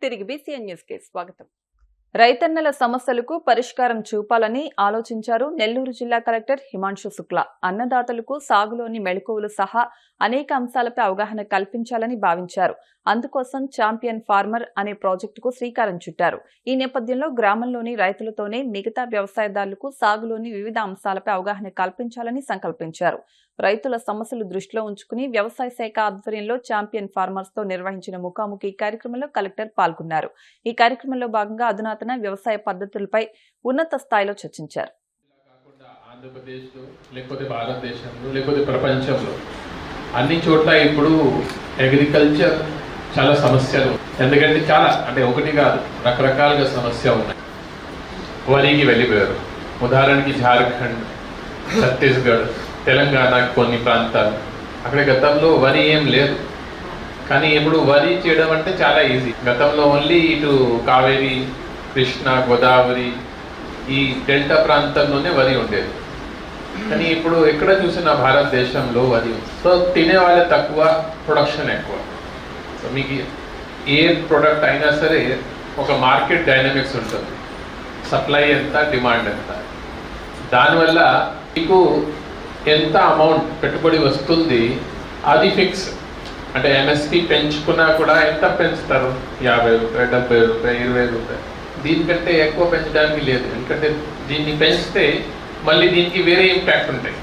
తిరిగి BCN news కి స్వాగతం. రైతన్నల సమస్యలకు పరిష్కారం చూపాలని ఆలోచించారు నెల్లూరు జిల్లా కలెక్టర్ హిమాంశు శుక్లా. అన్నదాతలకు సాగులోని మెళకువలు సహా అనేక అంశాలపై అవగాహన కల్పించాలని భావించారు. అందుకోసం ఛాంపియన్ ఫార్మర్ అనే ప్రాజెక్టుకు శ్రీకారం చుట్టారు. ఈ నేపథ్యంలో గ్రామంలోని రైతులతోనే మిగతా వ్యవసాయదారులకు సాగులోని వివిధ అంశాలపై అవగాహన కల్పించాలని సంకల్పించారు. రైతుల సమస్యలు దృష్టిలో ఉంచుకుని వ్యవసాయ శాఖ ఆధ్వర్యంలో ఛాంపియన్ ఫార్మర్స్ తో నిర్వహించిన ముఖాముఖి కార్యక్రమంలో కలెక్టర్ పాల్గొన్నారు. ఈ కార్యక్రమంలో భాగంగా అధునాతన వ్యవసాయ పద్ధతులపై ఉన్నత స్థాయిలో చర్చించారు. ఆంధ్రప్రదేశ్లో లేకపోతే భారతదేశంలో లేకపోతే ప్రపంచంలో అన్ని చోట్ల ఇప్పుడు అగ్రికల్చర్ చాలా సమస్యలు, ఎందుకంటే చాలా అంటే ఒకటి కాదు రకరకాలుగా సమస్య ఉన్నాయి. వరికి వెళ్ళిపోయారు. ఉదాహరణకి జార్ఖండ్, ఛత్తీస్గఢ్, తెలంగాణ కొన్ని ప్రాంతాలు అక్కడ గతంలో వరి ఏం లేదు, కానీ ఇప్పుడు వరి చేయడం అంటే చాలా ఈజీ. గతంలో ఓన్లీ ఇటు కావేరి, కృష్ణ, గోదావరి ఈ డెల్టా ప్రాంతంలోనే వరి ఉండేది, కానీ ఇప్పుడు ఎక్కడ చూసినా భారతదేశంలో వరి. సో తినే వాళ్ళే తక్కువ, ప్రొడక్షన్ ఎక్కువ. సో మీకు ఏ ప్రొడక్ట్ అయినా సరే ఒక మార్కెట్ డైనమిక్స్ ఉంటుంది, సప్లై ఎంత, డిమాండ్ ఎంత. దానివల్ల మీకు ఎంత అమౌంట్ పెట్టుబడి వస్తుంది అది ఫిక్స్. అంటే ఎంఎస్పి పెంచుకున్నా కూడా ఎంత పెంచుతారు, 50 రూపాయలు, 70 రూపాయలు, 20 రూపాయలు. దీనికంటే ఎక్కువ పెంచడానికి లేదు, ఎందుకంటే దీన్ని పెంచితే మళ్ళీ దీనికి వేరే ఇంపాక్ట్ ఉంటాయి.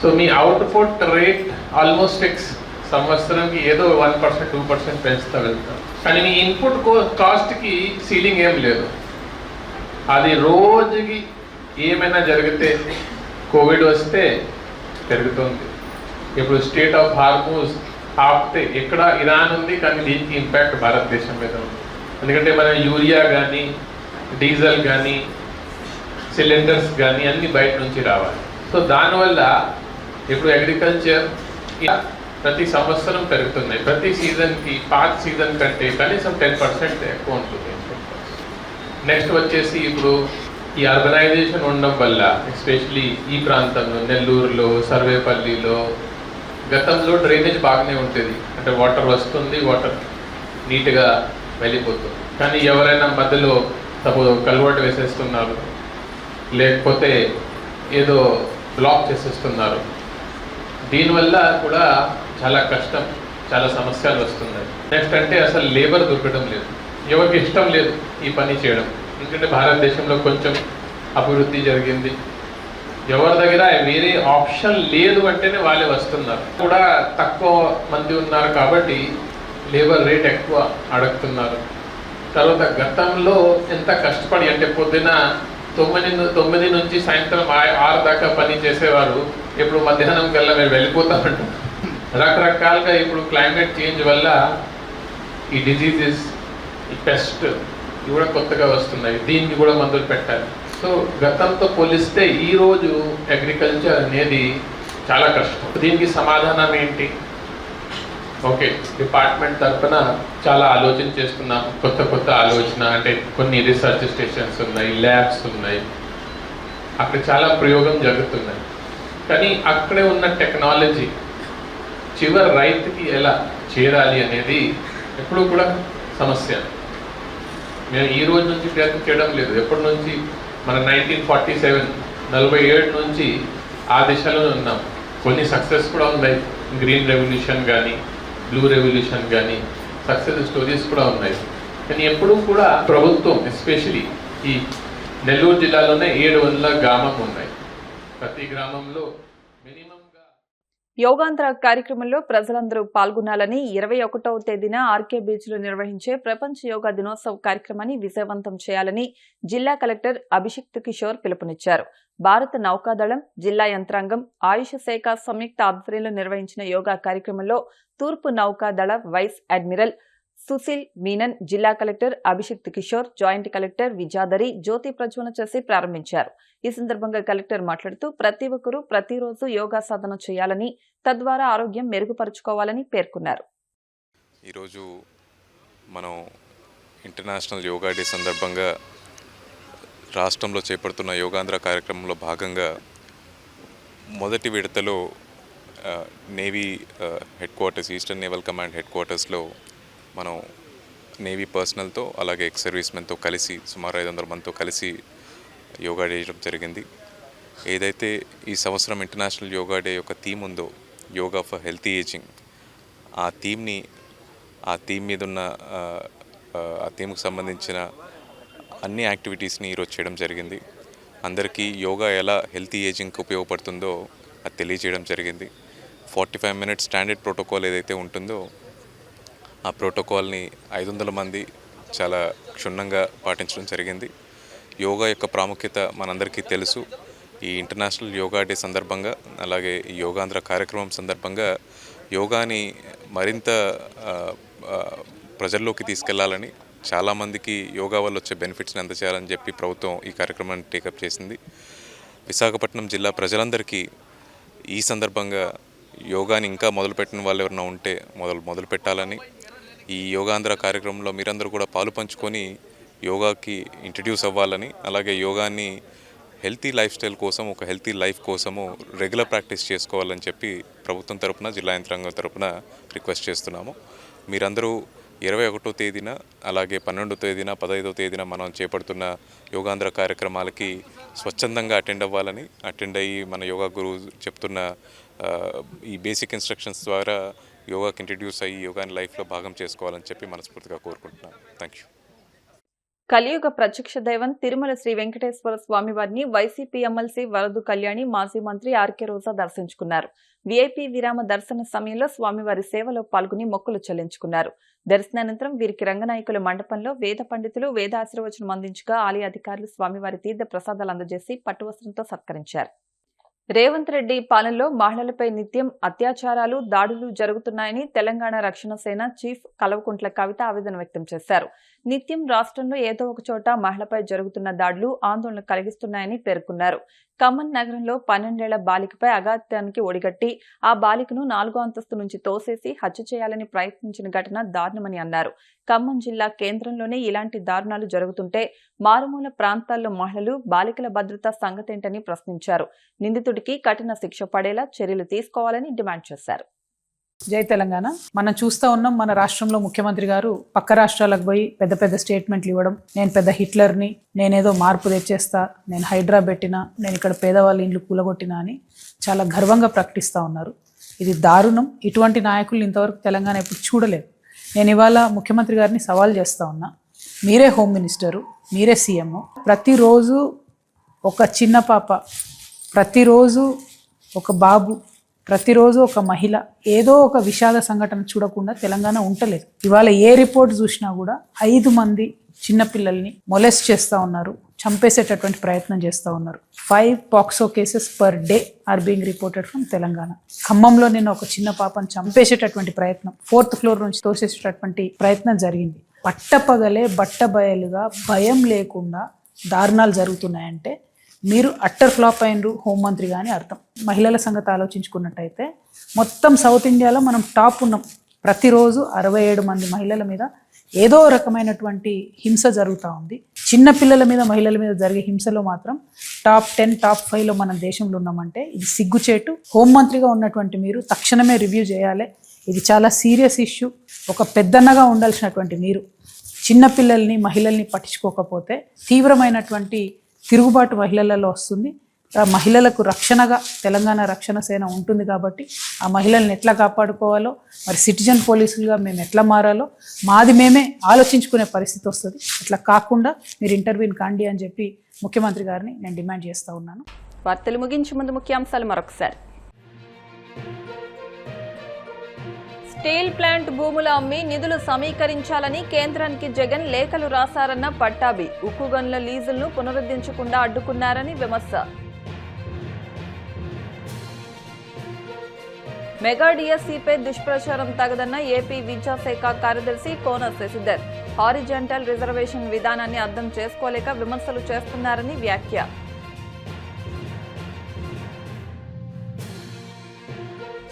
సో మీ అవుట్పుట్ రేట్ ఆల్మోస్ట్ ఫిక్స్. సంవత్సరంకి ఏదో 1%, 2% పెంచుతా వెళ్తారు, కానీ మీ ఇన్పుట్ కాస్ట్కి సీలింగ్ ఏం లేదు. అది రోజుకి ఏమైనా జరిగితే, కోవిడ్ వస్తే పెరుగుతుంది. ఇప్పుడు స్టేట్ ఆఫ్ హార్మోస్ ఆపితే ఎక్కడ ఇరాన్ ఉంది, కానీ దీనికి ఇంపాక్ట్ భారతదేశం మీద ఉంది. ఎందుకంటే మన యూరియా కానీ, డీజిల్ కానీ, సిలిండర్స్ కానీ అన్ని బయట నుంచి రావాలి. సో దానివల్ల ఇప్పుడు అగ్రికల్చర్ ప్రతి సంవత్సరం పెరుగుతున్నాయి. ప్రతి సీజన్కి పాత సీజన్ కంటే కనీసం 10% ఎక్కువ ఉంటుంది. నెక్స్ట్ వచ్చేసి ఇప్పుడు ఈ అర్బనైజేషన్ ఉండడం వల్ల ఎస్పెషలీ ఈ ప్రాంతంలో నెల్లూరులో, సర్వేపల్లిలో గతంలో డ్రైనేజ్ బాగానే ఉంటుంది, అంటే వాటర్ వస్తుంది, వాటర్ నీట్గా వెళ్ళిపోతుంది. కానీ ఎవరైనా మధ్యలో సపోజ్ కల్వర్ట్ వేసేస్తున్నారు, లేకపోతే ఏదో బ్లాక్ చేసేస్తున్నారు. దీనివల్ల కూడా చాలా కష్టం, చాలా సమస్యలు వస్తున్నాయి. నెక్స్ట్ అంటే అసలు లేబర్ దొరకడం లేదు, ఎవరికి ఇష్టం లేదు ఈ పని చేయడం. ఎందుకంటే భారతదేశంలో కొంచెం అభివృద్ధి జరిగింది, ఎవరి దగ్గర వేరే ఆప్షన్ లేదు అంటేనే వాళ్ళే వస్తున్నారు. కూడా తక్కువ మంది ఉన్నారు కాబట్టి లేబర్ రేట్ ఎక్కువ అడుగుతున్నారు. తర్వాత గతంలో ఎంత కష్టపడి అంటే పొద్దున 9 నుంచి సాయంత్రం 6 దాకా పని చేసేవారు, ఇప్పుడు మధ్యాహ్నం కల్లా మేము వెళ్ళిపోతామంటాం. రకరకాలుగా ఇప్పుడు క్లైమేట్ చేంజ్ వల్ల ఈ డిజీజెస్, ఈ పెస్ట్ ఇవి కూడా కొత్తగా వస్తున్నాయి. దీనికి కూడా మందులు పెట్టాలి. సో గతంతో పోలిస్తే ఈరోజు అగ్రికల్చర్ అనేది చాలా కష్టం. దీనికి సమాధానం ఏంటి? ఓకే, డిపార్ట్మెంట్ తరఫున చాలా ఆలోచన చేస్తున్నాం. కొత్త ఆలోచన అంటే కొన్ని రీసెర్చ్ స్టేషన్స్ ఉన్నాయి, ల్యాబ్స్ ఉన్నాయి, అక్కడ చాలా ప్రయోగం జరుగుతున్నాయి. కానీ అక్కడే ఉన్న టెక్నాలజీ చివరి రైతుకి ఎలా చేరాలి అనేది ఎప్పుడూ కూడా సమస్య. మేము ఈ రోజు నుంచి ప్రయత్నం చేయడం లేదు, ఎప్పటి నుంచి మన 1947 47 నుంచి ఆ దిశలో ఉన్నాం. కొన్ని సక్సెస్ కూడా ఉన్నాయి, గ్రీన్ రెవల్యూషన్ కానీ, బ్లూ రెవల్యూషన్ కానీ సక్సెస్ స్టోరీస్ కూడా ఉన్నాయి. కానీ ఎప్పుడూ కూడా ప్రభుత్వం ఎస్పెషలీ ఈ నెల్లూరు జిల్లాలోనే 700 గ్రామం ఉన్నాయి. ప్రతి గ్రామంలో మినిమంగా యోగాంధ్ర కార్యక్రమంలో ప్రజలందరూ పాల్గొనాలని 21వ తేదీన ఆర్కే బీచ్ లో నిర్వహించే ప్రపంచ యోగా దినోత్సవ కార్యక్రమాన్ని విజయవంతం చేయాలని జిల్లా కలెక్టర్ అభిషిక్త్ కిషోర్ పిలుపునిచ్చారు. భారత నౌకాదళం, జిల్లా యంత్రాంగం, ఆయుష్ శాఖ సంయుక్త ఆధ్వర్యంలో నిర్వహించిన యోగా కార్యక్రమంలో తూర్పు నౌకాదళ వైస్ అడ్మిరల్ సుశీల్ మీనన్, జిల్లా collector Abhishikt Kishore, joint collector Vijadhari జ్యోతి ప్రజ్వలన చేసి ప్రారంభించారు. ఈ సందర్భంగా కలెక్టర్ మాట్లాడుతూ ప్రతి ఒక్కరూ ప్రతిరోజు యోగా సాధన చేయాలని, తద్వారా ఆరోగ్యం మెరుగుపరుచుకోవాలని పేర్కొన్నారు. ఈరోజు మనం ఇంటర్నేషనల్ యోగా డే సందర్భంగా రాష్ట్రంలో చేపడుతున్న యోగాంధ్ర కార్యక్రమంలో భాగంగా మొదటి విడతలో navy head quarters, eastern naval command head క్వార్టర్స్లో మనం నేవీ పర్సనల్తో అలాగే ఎక్స్ సర్వీస్మెన్తో కలిసి సుమారు 500 మందితో కలిసి యోగా చేయడం జరిగింది. ఏదైతే ఈ సంవత్సరం ఇంటర్నేషనల్ యోగా డే యొక్క థీమ్ ఉందో, యోగా ఫర్ హెల్తీ ఏజింగ్, ఆ థీమ్ మీద ఉన్న ఆ థీమ్కి సంబంధించిన అన్ని యాక్టివిటీస్ని ఈరోజు చేయడం జరిగింది. అందరికీ యోగా ఎలా హెల్తీ ఏజింగ్కి ఉపయోగపడుతుందో అది తెలియజేయడం జరిగింది. 45 మినిట్స్ స్టాండర్డ్ ప్రోటోకాల్ ఏదైతే ఉంటుందో ఆ ప్రోటోకాల్ని 500 మంది చాలా క్షుణ్ణంగా పాటించడం జరిగింది. యోగా యొక్క ప్రాముఖ్యత మనందరికీ తెలుసు. ఈ ఇంటర్నేషనల్ యోగా డే సందర్భంగా అలాగే ఈ యోగాంధ్ర కార్యక్రమం సందర్భంగా యోగాని మరింత ప్రజల్లోకి తీసుకెళ్లాలని, చాలామందికి యోగా వల్ల వచ్చే బెనిఫిట్స్ని అందజేయాలని చెప్పి ప్రభుత్వం ఈ కార్యక్రమాన్ని టేకప్ చేసింది. విశాఖపట్నం జిల్లా ప్రజలందరికీ ఈ సందర్భంగా యోగాని ఇంకా మొదలుపెట్టిన వాళ్ళు ఎవరైనా ఉంటే మొదలు పెట్టాలని, ఈ యోగాంధ్ర కార్యక్రమంలో మీరందరూ కూడా పాలు పంచుకొని యోగాకి ఇంట్రడ్యూస్ అవ్వాలని, అలాగే యోగాని హెల్తీ లైఫ్ స్టైల్ కోసం, ఒక హెల్తీ లైఫ్ కోసము రెగ్యులర్ ప్రాక్టీస్ చేసుకోవాలని చెప్పి ప్రభుత్వం తరపున, జిల్లా యంత్రాంగం తరపున రిక్వెస్ట్ చేస్తున్నాము. మీరందరూ 21వ తేదీన అలాగే 12వ తేదీన 15వ తేదీన మనం చేపడుతున్న యోగాంధ్ర కార్యక్రమాలకి స్వచ్ఛందంగా అటెండ్ అయ్యి మన యోగా గురువు చెప్తున్న ఈ బేసిక్ ఇన్స్ట్రక్షన్స్ ద్వారా యోగాకి ఇంట్రడ్యూస్ అయ్యి యోగాని లైఫ్లో భాగం చేసుకోవాలని చెప్పి మనస్ఫూర్తిగా కోరుకుంటున్నాను. Thank you. కలియుగ ప్రత్యక్ష దైవం తిరుమల శ్రీ వెంకటేశ్వర స్వామి వారిని వైసీపీ ఎమ్మెల్సీ వరదు కళ్యాణి, మాజీ మంత్రి ఆర్కే రోజా దర్శించుకున్నారు. వీఐపీ విరామ దర్శన సమయంలో స్వామివారి సేవలో పాల్గొని మొక్కులు చెల్లించుకున్నారు. దర్శనానంతరం వీరికి రంగనాయకుల మండపంలో వేద పండితులు వేదాశీర్వచనం అందించగా ఆలయ అధికారులు స్వామివారి తీర్థ ప్రసాదాలు అందజేసి పట్టువస్త్రంతో సత్కరించారు. రేవంత్ రెడ్డి పాలనలో మహిళలపై నిత్యం అత్యాచారాలు, దాడులు జరుగుతున్నాయని తెలంగాణ రక్షణ సేన చీఫ్ కల్వకుంట్ల కవిత ఆవేదన వ్యక్తం చేశారు. నిత్యం రాష్ట్రంలో ఏదో ఒక చోట మహిళపై జరుగుతున్న దాడులు ఆందోళన కలిగిస్తున్నాయని పేర్కొన్నారు. ఖమ్మం నగరంలో 12 ఏళ్ల బాలికపై అఘాయిత్యానికి ఒడిగట్టి ఆ బాలికను 4వ అంతస్తు నుంచి తోసేసి హత్య చేయాలని ప్రయత్నించిన ఘటన దారుణమని అన్నారు. ఖమ్మం జిల్లా కేంద్రంలోనే ఇలాంటి దారుణాలు జరుగుతుంటే మారుమూల ప్రాంతాల్లో మహిళలు, బాలికల భద్రత సంగతేంటని ప్రశ్నించారు. నిందితుడికి కఠిన శిక్ష పడేలా చర్యలు తీసుకోవాలని డిమాండ్ చేశారు. జై తెలంగాణ. మనం చూస్తూ ఉన్నాం, మన రాష్ట్రంలో ముఖ్యమంత్రి గారు పక్క రాష్ట్రాలకు పోయి పెద్ద పెద్ద స్టేట్మెంట్లు ఇవ్వడం, నేను పెద్ద హిట్లర్ని, నేనేదో మార్పు తెచ్చేస్తా, నేను హైడ్రా పెట్టినా, నేను ఇక్కడ పేదవాళ్ళ ఇండ్లు కూలగొట్టినా అని చాలా గర్వంగా ప్రకటిస్తూ ఉన్నారు. ఇది దారుణం. ఇటువంటి నాయకులు ఇంతవరకు తెలంగాణ ఎప్పుడు చూడలేదు. నేను ఇవాళ ముఖ్యమంత్రి గారిని సవాల్ చేస్తూ ఉన్నా, మీరే హోమ్ మినిస్టరు, మీరే సీఎం. ప్రతిరోజు ఒక చిన్న పాప, ప్రతిరోజు ఒక బాబు, ప్రతిరోజు ఒక మహిళ ఏదో ఒక విషాద సంఘటన చూడకుండా తెలంగాణ ఉండలేదు. ఇవాళ ఏ రిపోర్ట్ చూసినా కూడా 5 మంది చిన్నపిల్లల్ని మొలెస్ట్ చేస్తూ ఉన్నారు, చంపేసేటటువంటి ప్రయత్నం చేస్తూ ఉన్నారు. 5 POCSO cases per day or being reported from Telangana. ఖమ్మంలో నిన్న ఒక చిన్న పాపను చంపేసేటటువంటి ప్రయత్నం, 4th ఫ్లోర్ నుంచి తోసేసేటటువంటి ప్రయత్నం జరిగింది. పట్టపగలే బట్టబయలుగా భయం లేకుండా దారుణాలు జరుగుతున్నాయంటే మీరు అట్టర్ ఫ్లాప్ అయినరు హోంమంత్రి కానీ అర్థం. మహిళల సంగతి ఆలోచించుకున్నట్టయితే మొత్తం సౌత్ ఇండియాలో మనం టాప్ ఉన్నాం. ప్రతిరోజు 67 మంది మహిళల మీద ఏదో రకమైనటువంటి హింస జరుగుతూ ఉంది. చిన్నపిల్లల మీద, మహిళల మీద జరిగే హింసలో మాత్రం టాప్ 10, టాప్ 5లో మన దేశంలో ఉన్నామంటే ఇది సిగ్గుచేటు. హోంమంత్రిగా ఉన్నటువంటి మీరు తక్షణమే రివ్యూ చేయాలి. ఇది చాలా సీరియస్ ఇష్యూ. ఒక పెద్దన్నగా ఉండాల్సినటువంటి మీరు చిన్నపిల్లల్ని, మహిళల్ని పట్టించుకోకపోతే తీవ్రమైనటువంటి తిరుగుబాటు మహిళలలో వస్తుంది. ఆ మహిళలకు రక్షణగా తెలంగాణ రక్షణ సేన ఉంటుంది కాబట్టి ఆ మహిళల్ని ఎట్లా కాపాడుకోవాలో, మరి సిటిజన్ పోలీసులుగా మేము ఎట్లా మారాలో మాది మేమే ఆలోచించుకునే పరిస్థితి వస్తుంది. అట్లా కాకుండా మీరు ఇంటర్వ్యూని కాండి అని చెప్పి ముఖ్యమంత్రి గారిని నేను డిమాండ్ చేస్తూ ఉన్నాను. వార్తలు ముగించే ముందు ముఖ్యాంశాలు మరొకసారి. స్టీల్ ప్లాంట్ భూములు అమ్మి నిధులు సమీకరించాలని కేంద్రానికి జగన్ లేఖలు రాశారన్న పట్టాభి. ఉక్కు గనుల లీజులను పునరుద్ధరించకుండా అడ్డుకున్నారని విమర్శ. మెగా డిఎస్సీపై దుష్ప్రచారం తగదన్న ఏపీ విద్యాశాఖ కార్యదర్శి కోన శశిధర్. హారిజాంటల్ రిజర్వేషన్ విధానాన్ని అర్థం చేసుకోలేక విమర్శలు చేస్తున్నారని వ్యాఖ్య.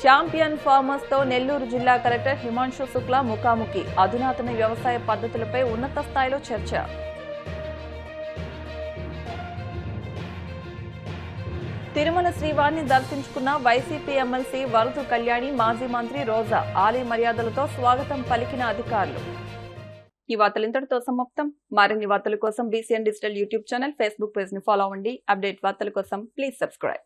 ఛాంపియన్ ఫార్మర్స్ తో నెల్లూరు జిల్లా కలెక్టర్ హిమాంశు శుక్లా ముఖాముఖి. అధునాతన వ్యవసాయ పద్ధతులపై ఉన్నత స్థాయిలో చర్చ. తిరుమల శ్రీవారిని దర్శించుకున్న వైసీపీ ఎమ్మెల్సీ వరదు కళ్యాణి, మాజీ మంత్రి రోజా. ఆలయ మర్యాదలతో స్వాగతం పలికిన అధికారులు. ఈ వార్తలు ఇంతటితో సమాప్తం. మరిన్ని వార్తల కోసం BCN digital YouTube channel, Facebook page ని ఫాలో అవ్వండి. అప్డేట్ వార్తల కోసం ప్లీజ్ సబ్స్క్రైబ్.